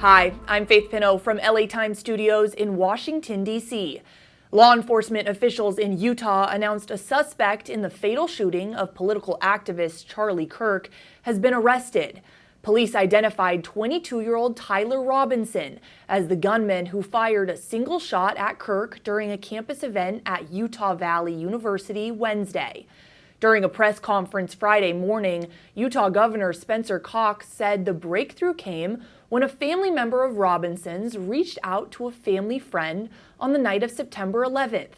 Hi, I'm Faith Pinot from LA Times Studios in Washington, D.C. Law enforcement officials in Utah announced a suspect in the fatal shooting of political activist Charlie Kirk has been arrested. Police identified 22-year-old Tyler Robinson as the gunman who fired a single shot at Kirk during a campus event at Utah Valley University Wednesday. During a press conference Friday morning, Utah Governor Spencer Cox said the breakthrough came when a family member of Robinson's reached out to a family friend on the night of September 11th.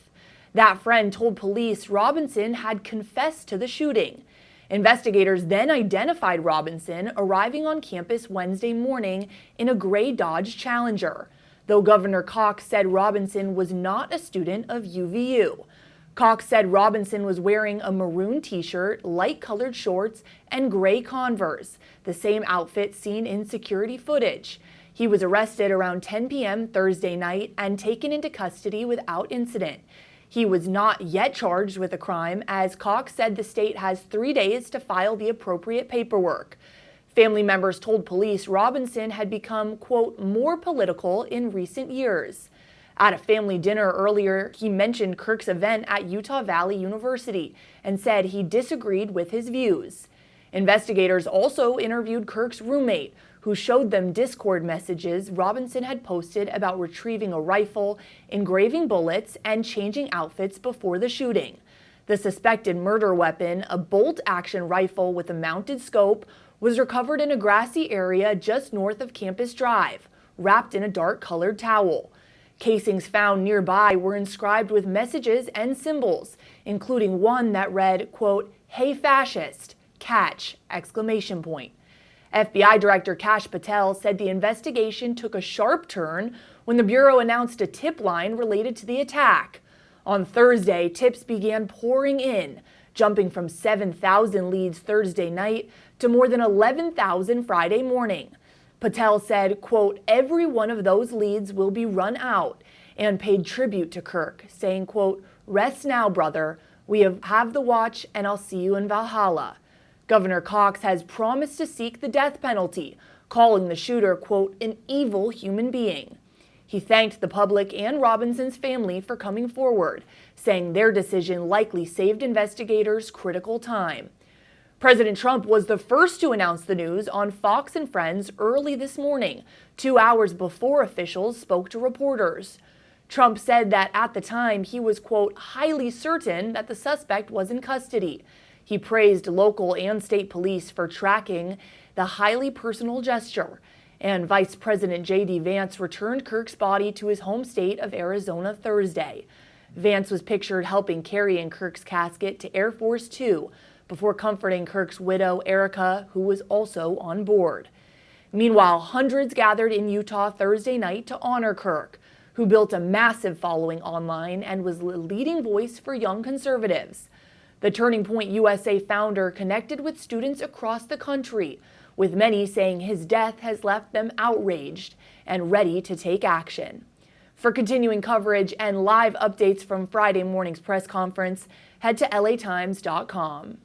That friend told police Robinson had confessed to the shooting. Investigators then identified Robinson arriving on campus Wednesday morning in a gray Dodge Challenger, though Governor Cox said Robinson was not a student of UVU. Cox said Robinson was wearing a maroon t-shirt, light-colored shorts, and gray Converse, the same outfit seen in security footage. He was arrested around 10 p.m. Thursday night and taken into custody without incident. He was not yet charged with a crime, as Cox said the state has 3 days to file the appropriate paperwork. Family members told police Robinson had become, quote, more political in recent years. At a family dinner earlier, he mentioned Kirk's event at Utah Valley University and said he disagreed with his views. Investigators also interviewed Kirk's roommate, who showed them Discord messages Robinson had posted about retrieving a rifle, engraving bullets, and changing outfits before the shooting. The suspected murder weapon, a bolt-action rifle with a mounted scope, was recovered in a grassy area just north of Campus Drive, wrapped in a dark-colored towel. Casings found nearby were inscribed with messages and symbols, including one that read, quote, "Hey fascist, catch!" exclamation point. FBI Director Kash Patel said the investigation took a sharp turn when the Bureau announced a tip line related to the attack. On Thursday, tips began pouring in, jumping from 7,000 leads Thursday night to more than 11,000 Friday morning. Patel said, quote, "Every one of those leads will be run out," and paid tribute to Kirk, saying, quote, "Rest now, brother. We have the watch, and I'll see you in Valhalla." Governor Cox has promised to seek the death penalty, calling the shooter, quote, "an evil human being." He thanked the public and Robinson's family for coming forward, saying their decision likely saved investigators critical time. President Trump was the first to announce the news on Fox and Friends early this morning, 2 hours before officials spoke to reporters. Trump said that at the time he was, quote, highly certain that the suspect was in custody. He praised local and state police for tracking the highly personal gesture. And Vice President J.D. Vance returned Kirk's body to his home state of Arizona Thursday. Vance was pictured helping carry in Kirk's casket to Air Force Two, before comforting Kirk's widow, Erica, who was also on board. Meanwhile, hundreds gathered in Utah Thursday night to honor Kirk, who built a massive following online and was a leading voice for young conservatives. The Turning Point USA founder connected with students across the country, with many saying his death has left them outraged and ready to take action. For continuing coverage and live updates from Friday morning's press conference, head to latimes.com.